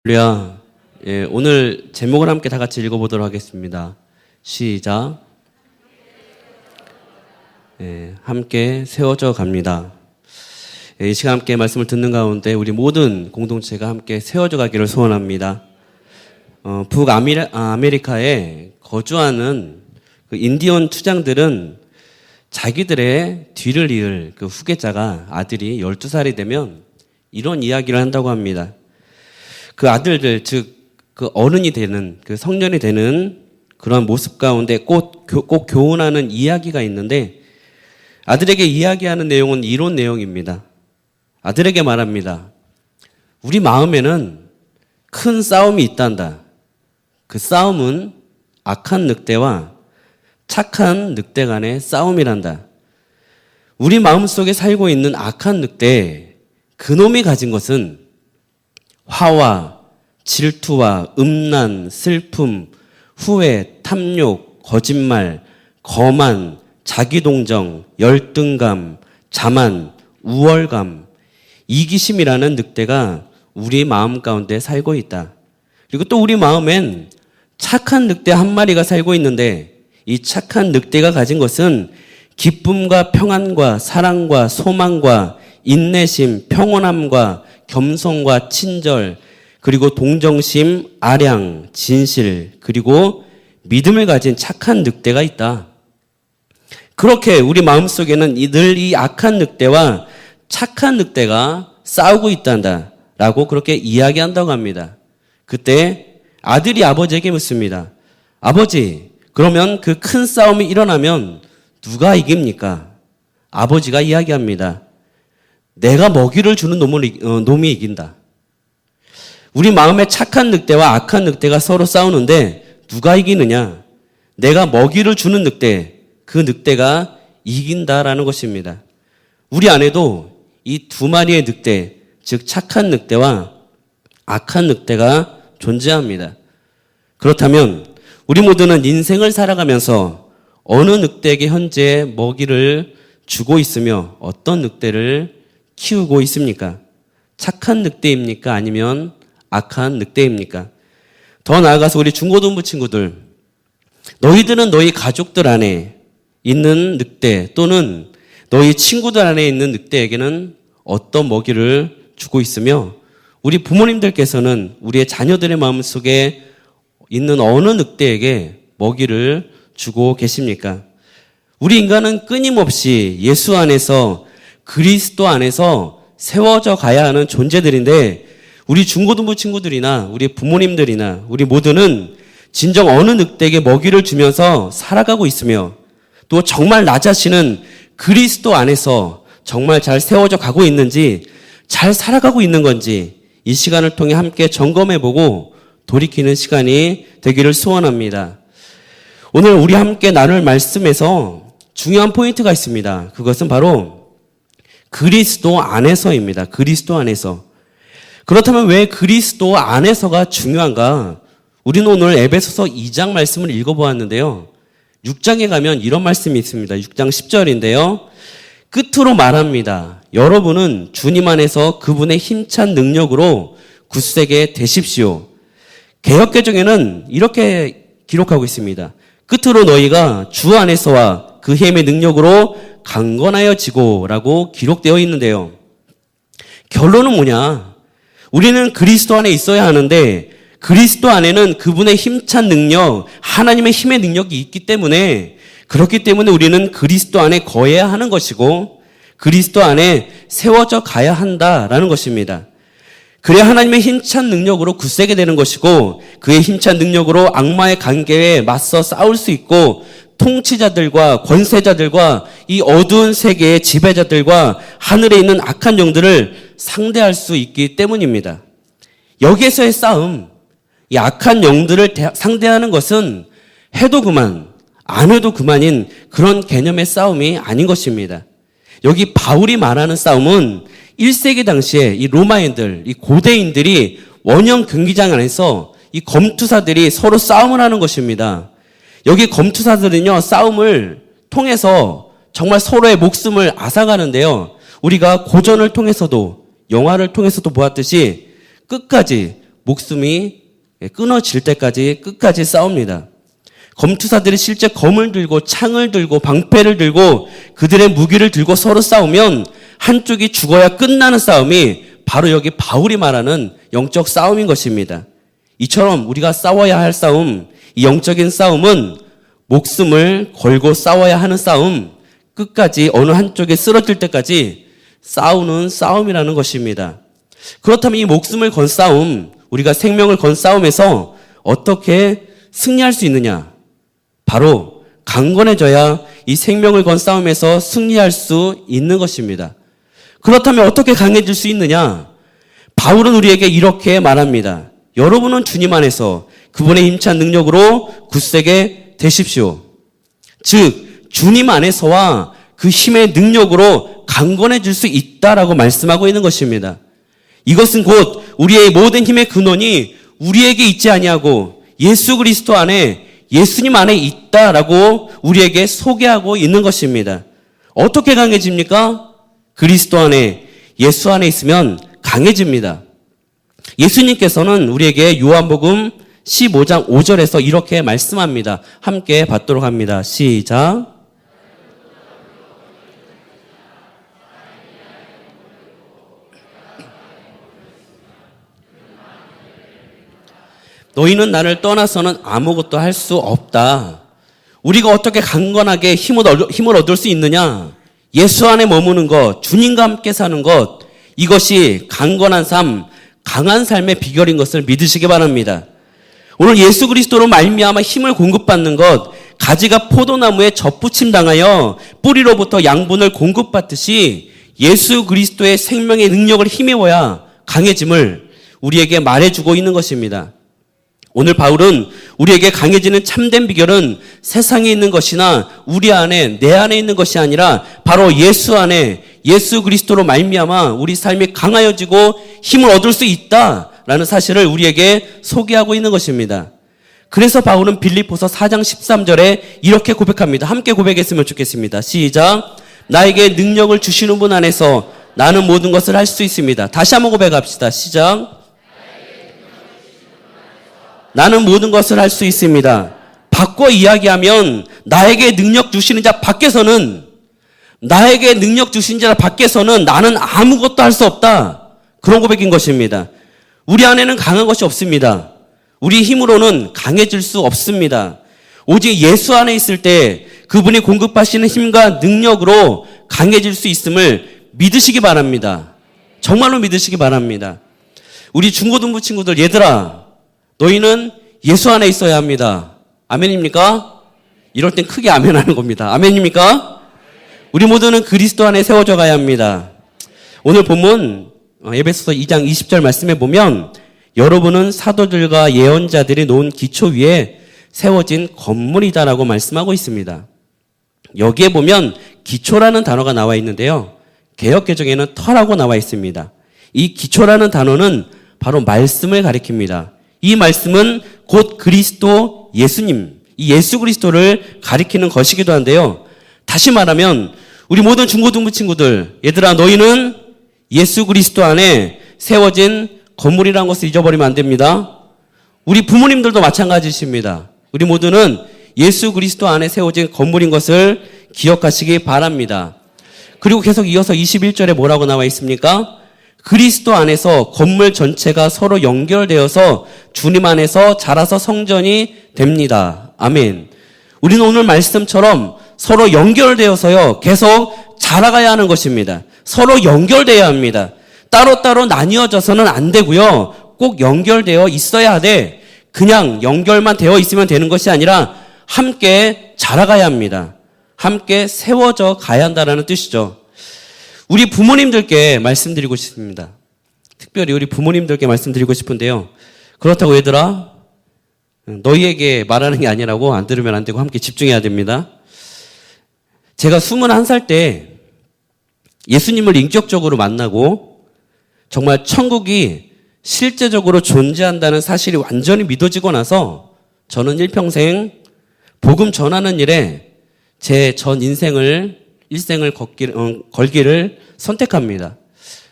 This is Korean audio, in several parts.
할렐루야. 오늘 제목을 함께 다 같이 읽어보도록 하겠습니다. 시작. 함께 세워져 갑니다. 이 시간 함께 말씀을 듣는 가운데 우리 모든 공동체가 함께 세워져 가기를 소원합니다. 북아메리카에 거주하는 그 인디언 투장들은 자기들의 뒤를 이을 그 후계자가 아들이 12살이 되면 이런 이야기를 한다고 합니다. 그 아들들, 즉, 그 어른이 되는, 그 성년이 되는 그런 모습 가운데 꼭 교훈하는 이야기가 있는데 아들에게 이야기하는 내용은 이런 내용입니다. 아들에게 말합니다. 우리 마음에는 큰 싸움이 있단다. 그 싸움은 악한 늑대와 착한 늑대 간의 싸움이란다. 우리 마음속에 살고 있는 악한 늑대, 그놈이 가진 것은 화와 질투와 음란, 슬픔, 후회, 탐욕, 거짓말, 거만, 자기동정, 열등감, 자만, 우월감, 이기심이라는 늑대가 우리 마음 가운데 살고 있다. 그리고 또 우리 마음엔 착한 늑대 한 마리가 살고 있는데 이 착한 늑대가 가진 것은 기쁨과 평안과 사랑과 소망과 인내심, 평온함과 겸손과 친절, 그리고 동정심, 아량, 진실, 그리고 믿음을 가진 착한 늑대가 있다. 그렇게 우리 마음속에는 늘 이 악한 늑대와 착한 늑대가 싸우고 있단다 라고 그렇게 이야기한다고 합니다. 그때 아들이 아버지에게 묻습니다. 아버지, 그러면 그 큰 싸움이 일어나면 누가 이깁니까? 아버지가 이야기합니다. 내가 먹이를 주는 놈이 이긴다. 우리 마음에 착한 늑대와 악한 늑대가 서로 싸우는데 누가 이기느냐? 내가 먹이를 주는 늑대, 그 늑대가 이긴다라는 것입니다. 우리 안에도 이 두 마리의 늑대, 즉 착한 늑대와 악한 늑대가 존재합니다. 그렇다면 우리 모두는 인생을 살아가면서 어느 늑대에게 현재 먹이를 주고 있으며 어떤 늑대를 키우고 있습니까? 착한 늑대입니까? 아니면 악한 늑대입니까? 더 나아가서 우리 중고등부 친구들, 너희들은 너희 가족들 안에 있는 늑대 또는 너희 친구들 안에 있는 늑대에게는 어떤 먹이를 주고 있으며 우리 부모님들께서는 우리의 자녀들의 마음속에 있는 어느 늑대에게 먹이를 주고 계십니까? 우리 인간은 끊임없이 예수 안에서 그리스도 안에서 세워져 가야 하는 존재들인데 우리 중고등부 친구들이나 우리 부모님들이나 우리 모두는 진정 어느 늑대에게 먹이를 주면서 살아가고 있으며 또 정말 나 자신은 그리스도 안에서 정말 잘 세워져 가고 있는지 잘 살아가고 있는 건지 이 시간을 통해 함께 점검해보고 돌이키는 시간이 되기를 소원합니다. 오늘 우리 함께 나눌 말씀에서 중요한 포인트가 있습니다. 그것은 바로 그리스도 안에서입니다. 그리스도 안에서. 그렇다면 왜 그리스도 안에서가 중요한가? 우리는 오늘 에베소서 2장 말씀을 읽어보았는데요. 6장에 가면 이런 말씀이 있습니다. 6장 10절인데요. 끝으로 말합니다. 여러분은 주님 안에서 그분의 힘찬 능력으로 굳세게 되십시오. 개역개정에는 이렇게 기록하고 있습니다. 끝으로 너희가 주 안에서와 그 힘의 능력으로 강건하여지고라고 기록되어 있는데요. 결론은 뭐냐? 우리는 그리스도 안에 있어야 하는데 그리스도 안에는 그분의 힘찬 능력, 하나님의 힘의 능력이 있기 때문에 그렇기 때문에 우리는 그리스도 안에 거해야 하는 것이고 그리스도 안에 세워져 가야 한다라는 것입니다. 그래야 하나님의 힘찬 능력으로 굳세게 되는 것이고 그의 힘찬 능력으로 악마의 관계에 맞서 싸울 수 있고 통치자들과 권세자들과 이 어두운 세계의 지배자들과 하늘에 있는 악한 영들을 상대할 수 있기 때문입니다. 여기에서의 싸움, 이 악한 영들을 상대하는 것은 해도 그만, 안 해도 그만인 그런 개념의 싸움이 아닌 것입니다. 여기 바울이 말하는 싸움은 1세기 당시에 이 로마인들, 이 고대인들이 원형 경기장 안에서 이 검투사들이 서로 싸움을 하는 것입니다. 여기 검투사들은요, 싸움을 통해서 정말 서로의 목숨을 앗아가는데요. 우리가 고전을 통해서도, 영화를 통해서도 보았듯이 끝까지 목숨이 끊어질 때까지 끝까지 싸웁니다. 검투사들이 실제 검을 들고 창을 들고 방패를 들고 그들의 무기를 들고 서로 싸우면 한쪽이 죽어야 끝나는 싸움이 바로 여기 바울이 말하는 영적 싸움인 것입니다. 이처럼 우리가 싸워야 할 싸움, 이 영적인 싸움은 목숨을 걸고 싸워야 하는 싸움, 끝까지 어느 한쪽에 쓰러질 때까지 싸우는 싸움이라는 것입니다. 그렇다면 이 목숨을 건 싸움, 우리가 생명을 건 싸움에서 어떻게 승리할 수 있느냐? 바로 강건해져야 이 생명을 건 싸움에서 승리할 수 있는 것입니다. 그렇다면 어떻게 강해질 수 있느냐? 바울은 우리에게 이렇게 말합니다. 여러분은 주님 안에서 그분의 힘찬 능력으로 굳세게 되십시오. 즉 주님 안에서와 그 힘의 능력으로 강건해질 수 있다라고 말씀하고 있는 것입니다. 이것은 곧 우리의 모든 힘의 근원이 우리에게 있지 아니하고 예수 그리스도 안에 예수님 안에 있다라고 우리에게 소개하고 있는 것입니다. 어떻게 강해집니까? 그리스도 안에 예수 안에 있으면 강해집니다. 예수님께서는 우리에게 요한복음 15장 5절에서 이렇게 말씀합니다. 함께 받도록 합니다. 시작. 너희는 나를 떠나서는 아무것도 할 수 없다. 우리가 어떻게 강건하게 힘을 얻을 수 있느냐? 예수 안에 머무는 것, 주님과 함께 사는 것, 이것이 강건한 삶, 강한 삶의 비결인 것을 믿으시기 바랍니다. 오늘 예수 그리스도로 말미암아 힘을 공급받는 것, 가지가 포도나무에 젖붙임 당하여 뿌리로부터 양분을 공급받듯이 예수 그리스도의 생명의 능력을 힘입어야 강해짐을 우리에게 말해주고 있는 것입니다. 오늘 바울은 우리에게 강해지는 참된 비결은 세상에 있는 것이나 우리 안에 내 안에 있는 것이 아니라 바로 예수 안에 예수 그리스도로 말미암아 우리 삶이 강하여지고 힘을 얻을 수 있다라는 사실을 우리에게 소개하고 있는 것입니다. 그래서 바울은 빌립보서 4장 13절에 이렇게 고백합니다. 함께 고백했으면 좋겠습니다. 시작. 나에게 능력을 주시는 분 안에서 나는 모든 것을 할 수 있습니다. 다시 한번 고백합시다. 시작. 나는 모든 것을 할 수 있습니다. 바꿔 이야기하면 나에게 능력 주시는 자 밖에서는 나에게 능력 주신 자 밖에서는 나는 아무것도 할 수 없다. 그런 고백인 것입니다. 우리 안에는 강한 것이 없습니다. 우리 힘으로는 강해질 수 없습니다. 오직 예수 안에 있을 때 그분이 공급하시는 힘과 능력으로 강해질 수 있음을 믿으시기 바랍니다. 정말로 믿으시기 바랍니다. 우리 중고등부 친구들, 얘들아, 너희는 예수 안에 있어야 합니다. 아멘입니까? 이럴 땐 크게 아멘하는 겁니다. 아멘입니까? 우리 모두는 그리스도 안에 세워져 가야 합니다. 오늘 본문 에베소서 2장 20절 말씀에 보면 여러분은 사도들과 예언자들이 놓은 기초 위에 세워진 건물이다라고 말씀하고 있습니다. 여기에 보면 기초라는 단어가 나와 있는데요. 개역개정에는 터라고 나와 있습니다. 이 기초라는 단어는 바로 말씀을 가리킵니다. 이 말씀은 곧 그리스도 예수님, 이 예수 그리스도를 가리키는 것이기도 한데요. 다시 말하면 우리 모든 중고등부 친구들, 얘들아 너희는 예수 그리스도 안에 세워진 건물이라는 것을 잊어버리면 안 됩니다. 우리 부모님들도 마찬가지십니다. 우리 모두는 예수 그리스도 안에 세워진 건물인 것을 기억하시기 바랍니다. 그리고 계속 이어서 21절에 뭐라고 나와 있습니까? 그리스도 안에서 건물 전체가 서로 연결되어서 주님 안에서 자라서 성전이 됩니다. 아멘. 우리는 오늘 말씀처럼 서로 연결되어서요, 계속 자라가야 하는 것입니다. 서로 연결되어야 합니다. 따로따로 나뉘어져서는 안 되고요, 꼭 연결되어 있어야 하되 그냥 연결만 되어 있으면 되는 것이 아니라 함께 자라가야 합니다. 함께 세워져 가야 한다는 뜻이죠. 우리 부모님들께 말씀드리고 싶습니다. 특별히 우리 부모님들께 말씀드리고 싶은데요. 그렇다고 얘들아, 너희에게 말하는 게 아니라고 안 들으면 안 되고 함께 집중해야 됩니다. 제가 21살 때 예수님을 인격적으로 만나고 정말 천국이 실제적으로 존재한다는 사실이 완전히 믿어지고 나서 저는 일평생 복음 전하는 일에 제 전 일생을 걸기를 선택합니다.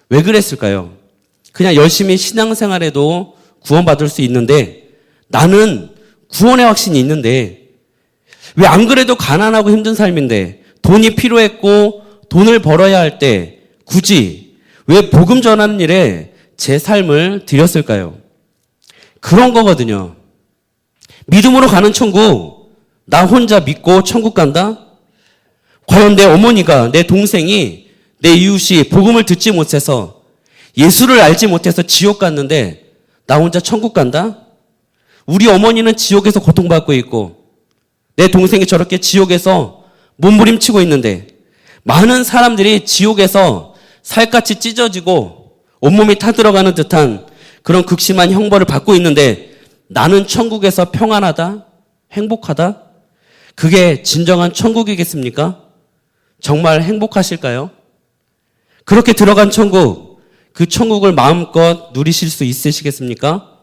왜 그랬을까요? 그냥 열심히 신앙생활에도 구원받을 수 있는데 나는 구원의 확신이 있는데 왜 안 그래도 가난하고 힘든 삶인데 돈이 필요했고 돈을 벌어야 할 때 굳이 왜 복음 전하는 일에 제 삶을 드렸을까요? 그런 거거든요. 믿음으로 가는 천국, 나 혼자 믿고 천국 간다? 과연 내 어머니가, 내 동생이, 내 이웃이 복음을 듣지 못해서 예수를 알지 못해서 지옥 갔는데 나 혼자 천국 간다? 우리 어머니는 지옥에서 고통받고 있고 내 동생이 저렇게 지옥에서 몸부림치고 있는데 많은 사람들이 지옥에서 살갗이 찢어지고 온몸이 타들어가는 듯한 그런 극심한 형벌을 받고 있는데 나는 천국에서 평안하다? 행복하다? 그게 진정한 천국이겠습니까? 정말 행복하실까요? 그렇게 들어간 천국, 그 천국을 마음껏 누리실 수 있으시겠습니까?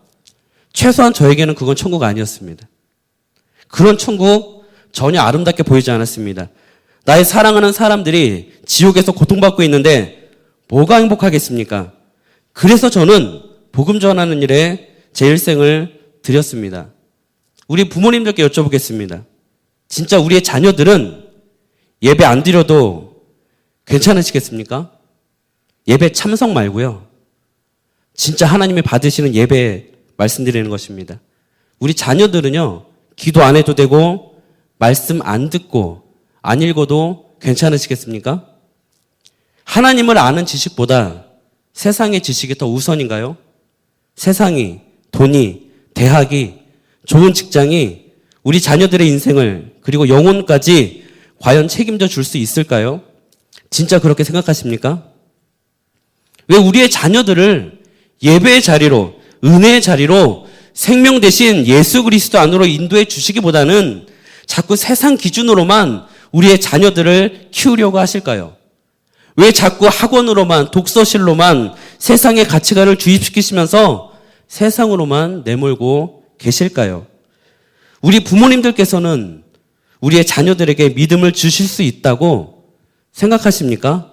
최소한 저에게는 그건 천국 아니었습니다. 그런 천국 전혀 아름답게 보이지 않았습니다. 나의 사랑하는 사람들이 지옥에서 고통받고 있는데 뭐가 행복하겠습니까? 그래서 저는 복음 전하는 일에 제 일생을 드렸습니다. 우리 부모님들께 여쭤보겠습니다. 진짜 우리의 자녀들은 예배 안 드려도 괜찮으시겠습니까? 예배 참석 말고요. 진짜 하나님이 받으시는 예배 말씀드리는 것입니다. 우리 자녀들은요, 기도 안 해도 되고 말씀 안 듣고 안 읽어도 괜찮으시겠습니까? 하나님을 아는 지식보다 세상의 지식이 더 우선인가요? 세상이, 돈이, 대학이, 좋은 직장이 우리 자녀들의 인생을 그리고 영혼까지 과연 책임져 줄 수 있을까요? 진짜 그렇게 생각하십니까? 왜 우리의 자녀들을 예배의 자리로, 은혜의 자리로 생명 대신 예수 그리스도 안으로 인도해 주시기보다는 자꾸 세상 기준으로만 우리의 자녀들을 키우려고 하실까요? 왜 자꾸 학원으로만, 독서실로만 세상의 가치관을 주입시키시면서 세상으로만 내몰고 계실까요? 우리 부모님들께서는 우리의 자녀들에게 믿음을 주실 수 있다고 생각하십니까?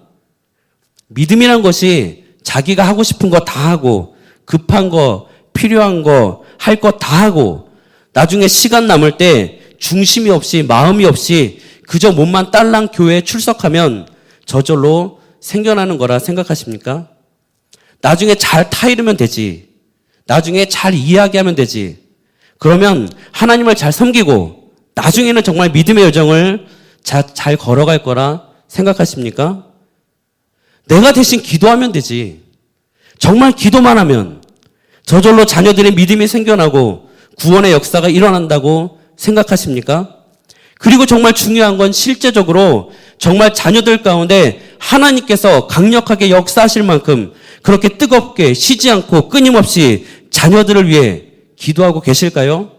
믿음이란 것이 자기가 하고 싶은 거 다 하고 급한 거, 필요한 거, 할 거 다 하고 나중에 시간 남을 때 중심이 없이 마음이 없이 그저 몸만 딸랑 교회에 출석하면 저절로 생겨나는 거라 생각하십니까? 나중에 잘 타이르면 되지. 나중에 잘 이야기하면 되지. 그러면 하나님을 잘 섬기고 나중에는 정말 믿음의 여정을 잘 걸어갈 거라 생각하십니까? 내가 대신 기도하면 되지. 정말 기도만 하면 저절로 자녀들의 믿음이 생겨나고 구원의 역사가 일어난다고 생각하십니까? 그리고 정말 중요한 건 실제적으로 정말 자녀들 가운데 하나님께서 강력하게 역사하실 만큼 그렇게 뜨겁게 쉬지 않고 끊임없이 자녀들을 위해 기도하고 계실까요?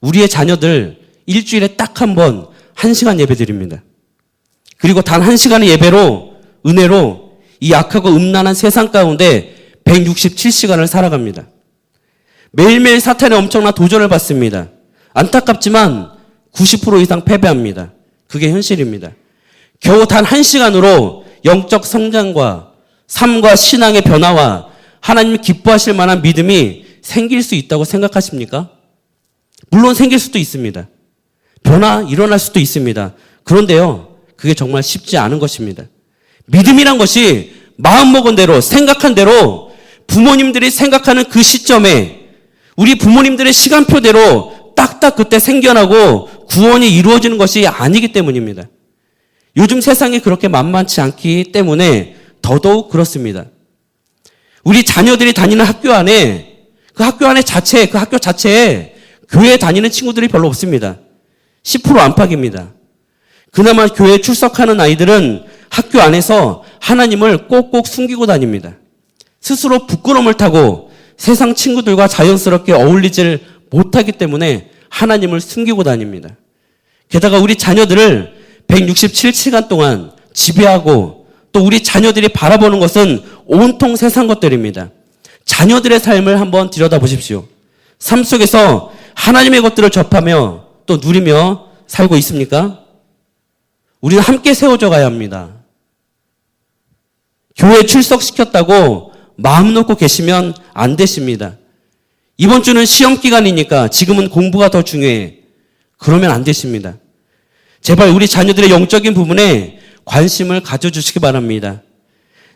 우리의 자녀들 일주일에 딱 한 번 1시간 예배 드립니다. 그리고 단 1시간의 예배로 은혜로 이 악하고 음란한 세상 가운데 167시간을 살아갑니다. 매일매일 사탄의 엄청난 도전을 받습니다. 안타깝지만 90% 이상 패배합니다. 그게 현실입니다. 겨우 단 1시간으로 영적 성장과 삶과 신앙의 변화와 하나님이 기뻐하실 만한 믿음이 생길 수 있다고 생각하십니까? 물론 생길 수도 있습니다. 변화 일어날 수도 있습니다. 그런데요, 그게 정말 쉽지 않은 것입니다. 믿음이란 것이 마음먹은 대로, 생각한 대로 부모님들이 생각하는 그 시점에 우리 부모님들의 시간표대로 딱딱 그때 생겨나고 구원이 이루어지는 것이 아니기 때문입니다. 요즘 세상이 그렇게 만만치 않기 때문에 더더욱 그렇습니다. 우리 자녀들이 다니는 학교 안에 그 학교 자체에 교회에 다니는 친구들이 별로 없습니다. 10% 안팎입니다. 그나마 교회에 출석하는 아이들은 학교 안에서 하나님을 꼭꼭 숨기고 다닙니다. 스스로 부끄러움을 타고 세상 친구들과 자연스럽게 어울리질 못하기 때문에 하나님을 숨기고 다닙니다. 게다가 우리 자녀들을 167시간 동안 지배하고 또 우리 자녀들이 바라보는 것은 온통 세상 것들입니다. 자녀들의 삶을 한번 들여다보십시오. 삶 속에서 하나님의 것들을 접하며 또 누리며 살고 있습니까? 우리는 함께 세워져 가야 합니다. 교회에 출석시켰다고 마음 놓고 계시면 안 되십니다. 이번 주는 시험 기간이니까 지금은 공부가 더 중요해. 그러면 안 되십니다. 제발 우리 자녀들의 영적인 부분에 관심을 가져주시기 바랍니다.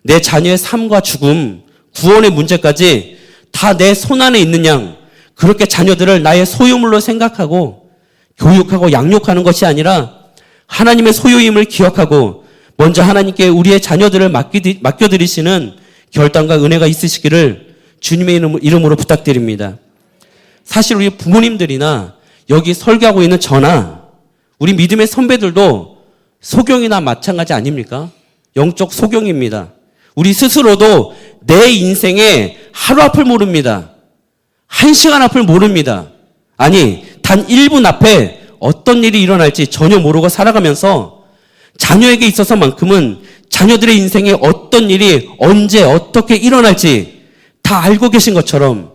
내 자녀의 삶과 죽음, 구원의 문제까지 다 내 손안에 있는 양, 그렇게 자녀들을 나의 소유물로 생각하고 교육하고 양육하는 것이 아니라 하나님의 소유임을 기억하고 먼저 하나님께 우리의 자녀들을 맡겨드리시는 결단과 은혜가 있으시기를 주님의 이름으로 부탁드립니다. 사실 우리 부모님들이나 여기 설교하고 있는 저나 우리 믿음의 선배들도 소경이나 마찬가지 아닙니까? 영적 소경입니다. 우리 스스로도 내 인생에 하루 앞을 모릅니다. 1시간 앞을 모릅니다. 아니, 단 1분 앞에 어떤 일이 일어날지 전혀 모르고 살아가면서 자녀에게 있어서만큼은 자녀들의 인생에 어떤 일이 언제 어떻게 일어날지 다 알고 계신 것처럼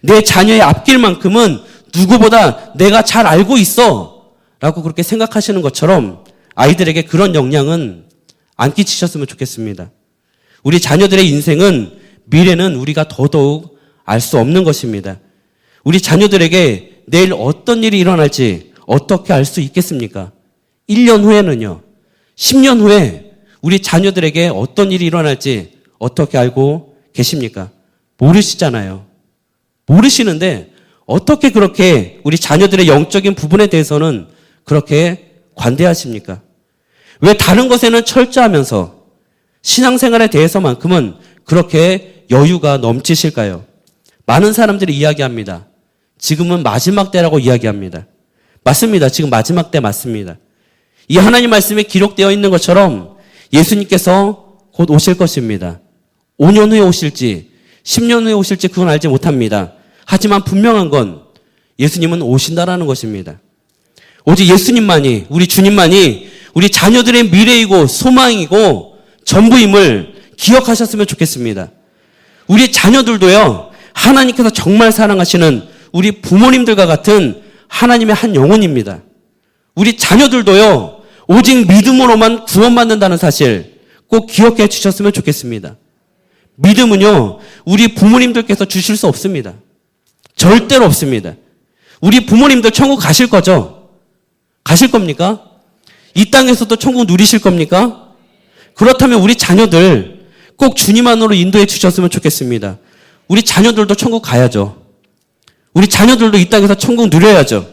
내 자녀의 앞길만큼은 누구보다 내가 잘 알고 있어 라고 그렇게 생각하시는 것처럼 아이들에게 그런 영향은 안 끼치셨으면 좋겠습니다. 우리 자녀들의 인생은 미래는 우리가 더더욱 알 수 없는 것입니다. 우리 자녀들에게 내일 어떤 일이 일어날지 어떻게 알 수 있겠습니까? 1년 후에는요. 10년 후에 우리 자녀들에게 어떤 일이 일어날지 어떻게 알고 계십니까? 모르시잖아요. 모르시는데 어떻게 그렇게 우리 자녀들의 영적인 부분에 대해서는 그렇게 관대하십니까? 왜 다른 것에는 철저하면서 신앙생활에 대해서만큼은 그렇게 여유가 넘치실까요? 많은 사람들이 이야기합니다. 지금은 마지막 때라고 이야기합니다. 맞습니다. 지금 마지막 때 맞습니다. 이 하나님 말씀에 기록되어 있는 것처럼 예수님께서 곧 오실 것입니다. 5년 후에 오실지 10년 후에 오실지 그건 알지 못합니다. 하지만 분명한 건 예수님은 오신다라는 것입니다. 오직 예수님만이, 우리 주님만이 우리 자녀들의 미래이고 소망이고 전부임을 기억하셨으면 좋겠습니다. 우리 자녀들도요, 하나님께서 정말 사랑하시는 우리 부모님들과 같은 하나님의 한 영혼입니다. 우리 자녀들도요, 오직 믿음으로만 구원받는다는 사실 꼭 기억해 주셨으면 좋겠습니다. 믿음은요, 우리 부모님들께서 주실 수 없습니다. 절대로 없습니다. 우리 부모님들 천국 가실 거죠? 가실 겁니까? 이 땅에서도 천국 누리실 겁니까? 그렇다면 우리 자녀들 꼭 주님 안으로 인도해 주셨으면 좋겠습니다. 우리 자녀들도 천국 가야죠. 우리 자녀들도 이 땅에서 천국 누려야죠.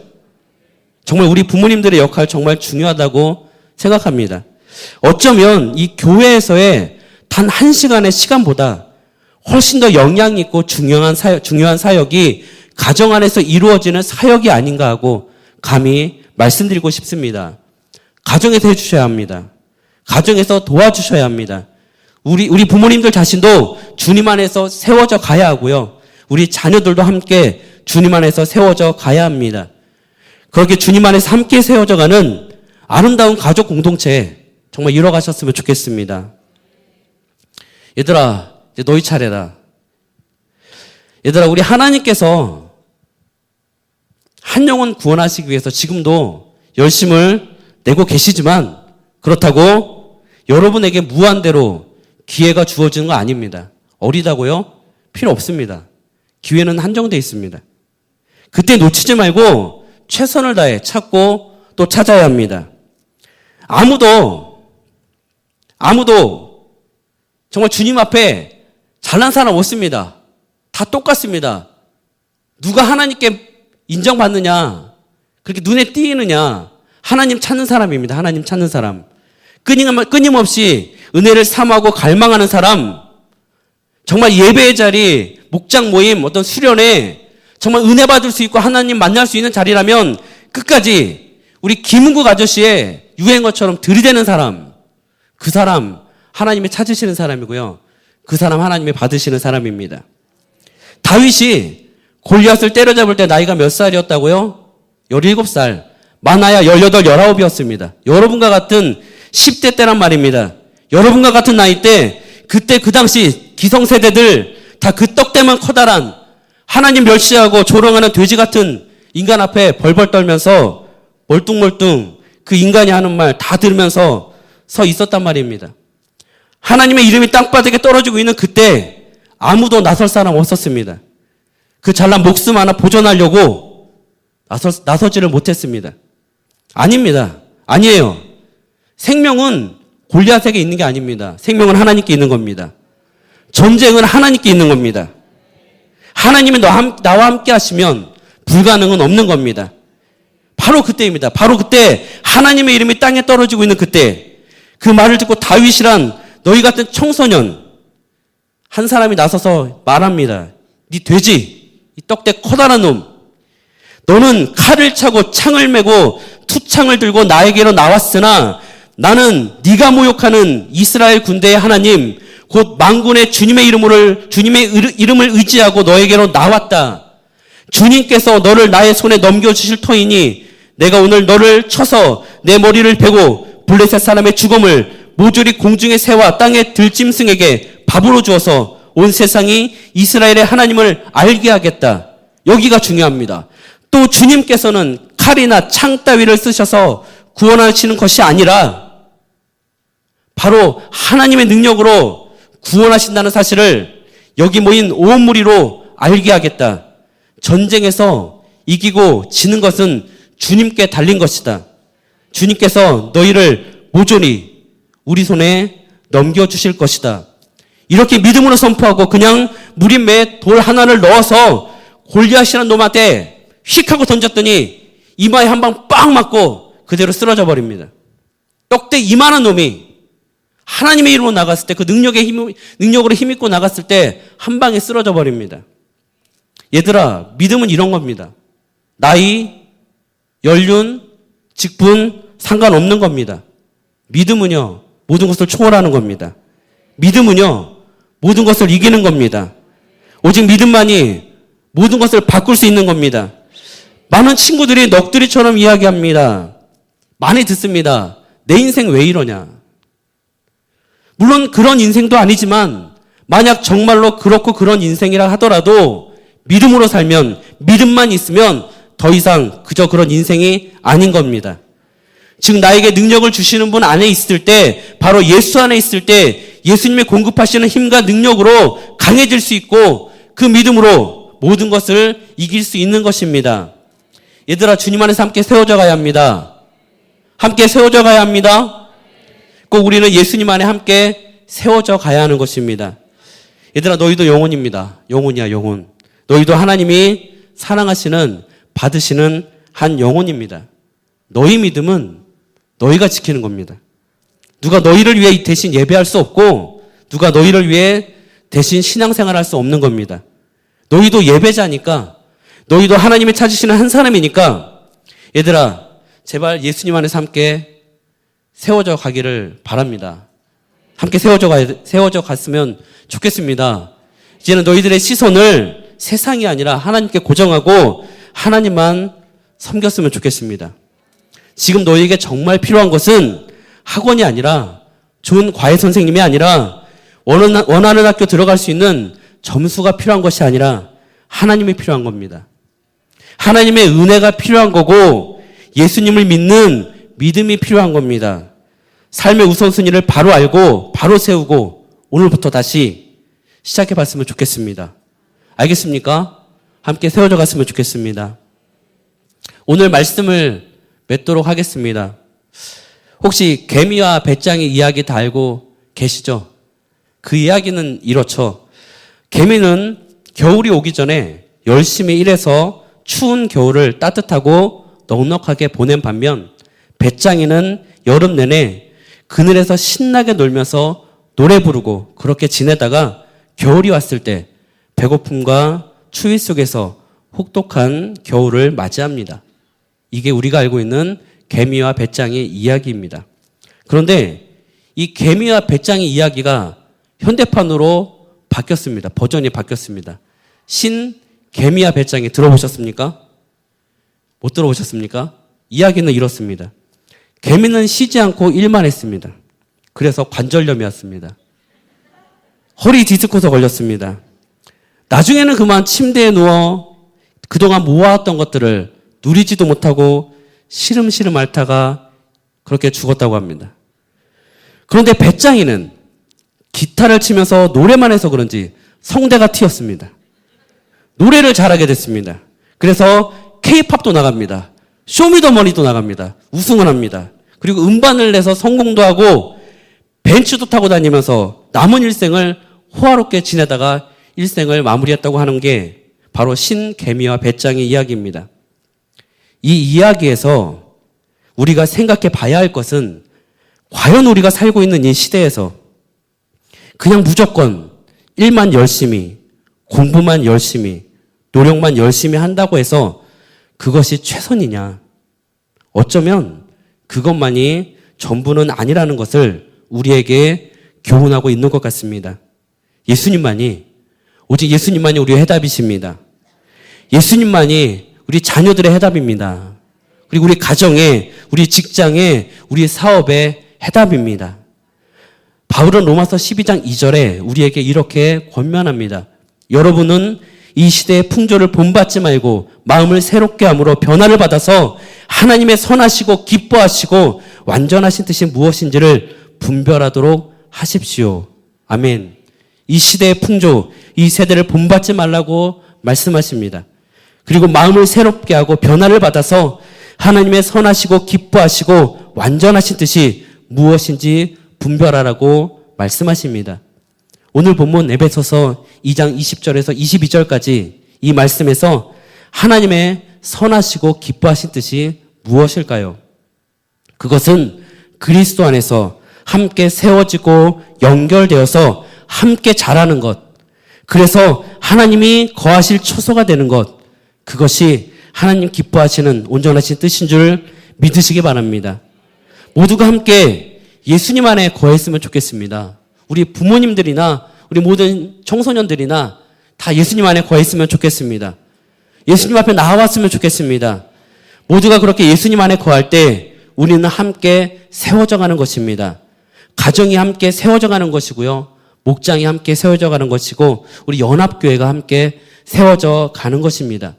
정말 우리 부모님들의 역할 정말 중요하다고 생각합니다. 어쩌면 이 교회에서의 단 1시간의 시간보다 훨씬 더 영향 있고 중요한 사역이 가정 안에서 이루어지는 사역이 아닌가 하고 감히 말씀드리고 싶습니다. 가정에서 해주셔야 합니다. 가정에서 도와주셔야 합니다. 우리 부모님들 자신도 주님 안에서 세워져 가야 하고요. 우리 자녀들도 함께 주님 안에서 세워져 가야 합니다. 그렇게 주님 안에서 함께 세워져 가는 아름다운 가족 공동체 정말 이뤄가셨으면 좋겠습니다. 얘들아, 이제 너희 차례다. 얘들아, 우리 하나님께서 한 영혼 구원하시기 위해서 지금도 열심을 내고 계시지만 그렇다고 여러분에게 무한대로 기회가 주어지는 거 아닙니다. 어리다고요? 필요 없습니다. 기회는 한정되어 있습니다. 그때 놓치지 말고 최선을 다해 찾고 또 찾아야 합니다. 아무도 정말 주님 앞에 잘난 사람 없습니다. 다 똑같습니다. 누가 하나님께 인정받느냐, 그렇게 눈에 띄느냐, 하나님 찾는 사람입니다. 하나님 찾는 사람. 끊임없이 은혜를 삼하고 갈망하는 사람, 정말 예배의 자리, 목장 모임, 어떤 수련회, 정말 은혜 받을 수 있고 하나님 만날 수 있는 자리라면 끝까지 우리 김은국 아저씨의 유행어처럼 들이대는 사람, 그 사람 하나님이 찾으시는 사람이고요. 그 사람 하나님이 받으시는 사람입니다. 다윗이 골리앗을 때려잡을 때 나이가 몇 살이었다고요? 17살. 많아야 18, 19이었습니다. 여러분과 같은 10대 때란 말입니다. 여러분과 같은 나이 때, 그때 그 당시 기성세대들 다 그 떡대만 커다란 하나님 멸시하고 조롱하는 돼지 같은 인간 앞에 벌벌 떨면서 멀뚱멀뚱 그 인간이 하는 말 다 들으면서 서 있었단 말입니다. 하나님의 이름이 땅바닥에 떨어지고 있는 그때 아무도 나설 사람 없었습니다. 그 잘난 목숨 하나 보존하려고 나서지를 못했습니다. 아닙니다. 아니에요. 생명은 골리앗에게 있는 게 아닙니다. 생명은 하나님께 있는 겁니다. 전쟁은 하나님께 있는 겁니다. 하나님이 나와 함께 하시면 불가능은 없는 겁니다. 바로 그때입니다. 바로 그때 하나님의 이름이 땅에 떨어지고 있는 그때 그 말을 듣고 다윗이란 너희 같은 청소년 한 사람이 나서서 말합니다. 네 돼지, 이 떡대 커다란 놈, 너는 칼을 차고 창을 메고 투창을 들고 나에게로 나왔으나 나는 네가 모욕하는 이스라엘 군대의 하나님 곧 만군의 주님의 이름을 의지하고 너에게로 나왔다. 주님께서 너를 나의 손에 넘겨주실 터이니 내가 오늘 너를 쳐서 내 머리를 베고 블레셋 사람의 죽음을 모조리 공중의 새와 땅의 들짐승에게 밥으로 주어서 온 세상이 이스라엘의 하나님을 알게 하겠다. 여기가 중요합니다. 또 주님께서는 칼이나 창 따위를 쓰셔서 구원하시는 것이 아니라 바로 하나님의 능력으로 구원하신다는 사실을 여기 모인 온 무리로 알게 하겠다. 전쟁에서 이기고 지는 것은 주님께 달린 것이다. 주님께서 너희를 모조리 우리 손에 넘겨주실 것이다. 이렇게 믿음으로 선포하고 그냥 무림매에 돌 하나를 넣어서 골리앗이라는 놈한테 휙 하고 던졌더니 이마에 한 방 빵 맞고 그대로 쓰러져 버립니다. 떡대 이만한 놈이 하나님의 이름으로 나갔을 때 그 능력으로 힘입고 나갔을 때 한 방에 쓰러져 버립니다. 얘들아, 믿음은 이런 겁니다. 나이, 연륜, 직분 상관없는 겁니다. 믿음은요, 모든 것을 초월하는 겁니다. 믿음은요, 모든 것을 이기는 겁니다. 오직 믿음만이 모든 것을 바꿀 수 있는 겁니다. 많은 친구들이 넋두리처럼 이야기합니다. 많이 듣습니다. 내 인생 왜 이러냐. 물론 그런 인생도 아니지만 만약 정말로 그렇고 그런 인생이라 하더라도 믿음으로 살면, 믿음만 있으면 더 이상 그저 그런 인생이 아닌 겁니다. 즉 나에게 능력을 주시는 분 안에 있을 때, 바로 예수 안에 있을 때 예수님의 공급하시는 힘과 능력으로 강해질 수 있고 그 믿음으로 모든 것을 이길 수 있는 것입니다. 얘들아, 주님 안에서 함께 세워져 가야 합니다. 함께 세워져 가야 합니다. 꼭 우리는 예수님 안에 함께 세워져 가야 하는 것입니다. 얘들아, 너희도 영혼입니다. 영혼이야, 영혼. 너희도 하나님이 사랑하시는, 받으시는 한 영혼입니다. 너희 믿음은 너희가 지키는 겁니다. 누가 너희를 위해 대신 예배할 수 없고 누가 너희를 위해 대신 신앙생활 할 수 없는 겁니다. 너희도 예배자니까, 너희도 하나님이 찾으시는 한 사람이니까 얘들아, 제발 예수님 안에서 함께 세워져 가기를 바랍니다. 함께 세워져 갔으면 좋겠습니다. 이제는 너희들의 시선을 세상이 아니라 하나님께 고정하고 하나님만 섬겼으면 좋겠습니다. 지금 너희에게 정말 필요한 것은 학원이 아니라, 좋은 과외 선생님이 아니라, 원하는 학교 들어갈 수 있는 점수가 필요한 것이 아니라 하나님이 필요한 겁니다. 하나님의 은혜가 필요한 거고 예수님을 믿는 믿음이 필요한 겁니다. 삶의 우선순위를 바로 알고 바로 세우고 오늘부터 다시 시작해 봤으면 좋겠습니다. 알겠습니까? 함께 세워져 갔으면 좋겠습니다. 오늘 말씀을 맺도록 하겠습니다. 혹시 개미와 배짱이 이야기 다 알고 계시죠? 그 이야기는 이렇죠. 개미는 겨울이 오기 전에 열심히 일해서 추운 겨울을 따뜻하고 넉넉하게 보낸 반면 배짱이는 여름 내내 그늘에서 신나게 놀면서 노래 부르고 그렇게 지내다가 겨울이 왔을 때 배고픔과 추위 속에서 혹독한 겨울을 맞이합니다. 이게 우리가 알고 있는 개미와 배짱의 이야기입니다. 그런데 이 개미와 배짱의 이야기가 현대판으로 바뀌었습니다. 버전이 바뀌었습니다. 신 개미와 배짱이 들어보셨습니까? 못 들어보셨습니까? 이야기는 이렇습니다. 개미는 쉬지 않고 일만 했습니다. 그래서 관절염이 왔습니다. 허리 디스코서 걸렸습니다. 나중에는 그만 침대에 누워 그동안 모아왔던 것들을 누리지도 못하고 시름시름 앓다가 그렇게 죽었다고 합니다. 그런데 배짱이는 기타를 치면서 노래만 해서 그런지 성대가 튀었습니다. 노래를 잘하게 됐습니다. 그래서 K-팝도 나갑니다. 쇼미더머니도 나갑니다. 우승을 합니다. 그리고 음반을 내서 성공도 하고 벤츠도 타고 다니면서 남은 일생을 호화롭게 지내다가 일생을 마무리했다고 하는 게 바로 신개미와 배짱의 이야기입니다. 이 이야기에서 우리가 생각해 봐야 할 것은 과연 우리가 살고 있는 이 시대에서 그냥 무조건 일만 열심히, 공부만 열심히, 노력만 열심히 한다고 해서 그것이 최선이냐? 어쩌면 그것만이 전부는 아니라는 것을 우리에게 교훈하고 있는 것 같습니다. 오직 예수님만이 우리의 해답이십니다. 예수님만이 우리 자녀들의 해답입니다. 그리고 우리 가정에, 우리 직장에, 우리 사업의 해답입니다. 바울은 로마서 12장 2절에 우리에게 이렇게 권면합니다. 여러분은 이 시대의 풍조를 본받지 말고 마음을 새롭게 함으로 변화를 받아서 하나님의 선하시고 기뻐하시고 완전하신 뜻이 무엇인지를 분별하도록 하십시오. 아멘. 이 시대의 풍조, 이 세대를 본받지 말라고 말씀하십니다. 그리고 마음을 새롭게 하고 변화를 받아서 하나님의 선하시고 기뻐하시고 완전하신 뜻이 무엇인지 분별하라고 말씀하십니다. 오늘 본문 에베소서 2장 20절에서 22절까지 이 말씀에서 하나님의 선하시고 기뻐하신 뜻이 무엇일까요? 그것은 그리스도 안에서 함께 세워지고 연결되어서 함께 자라는 것, 그래서 하나님이 거하실 처소가 되는 것, 그것이 하나님 기뻐하시는 온전하신 뜻인 줄 믿으시기 바랍니다. 모두가 함께 예수님 안에 거했으면 좋겠습니다. 우리 부모님들이나 우리 모든 청소년들이나 다 예수님 안에 거했으면 좋겠습니다. 예수님 앞에 나와왔으면 좋겠습니다. 모두가 그렇게 예수님 안에 거할 때 우리는 함께 세워져 가는 것입니다. 가정이 함께 세워져 가는 것이고요. 목장이 함께 세워져 가는 것이고 우리 연합교회가 함께 세워져 가는 것입니다.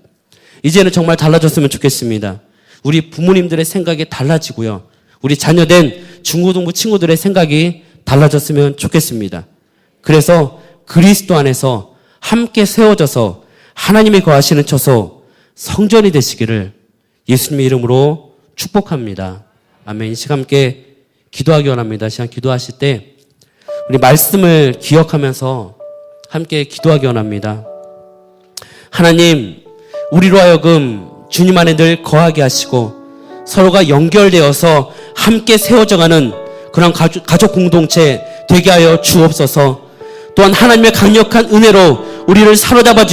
이제는 정말 달라졌으면 좋겠습니다. 우리 부모님들의 생각이 달라지고요. 우리 자녀된 중고등부 친구들의 생각이 달라졌으면 좋겠습니다. 그래서 그리스도 안에서 함께 세워져서 하나님이 거하시는 처소 성전이 되시기를 예수님의 이름으로 축복합니다. 아멘. 이 시간 함께 기도하기 원합니다. 이 시간 기도하실 때 우리 말씀을 기억하면서 함께 기도하기 원합니다. 하나님, 우리로 하여금 주님 안에 늘 거하게 하시고 서로가 연결되어서 함께 세워져가는 그런 가족 공동체 되게 하여 주옵소서. 또한 하나님의 강력한 은혜로 우리를 사로잡아 주시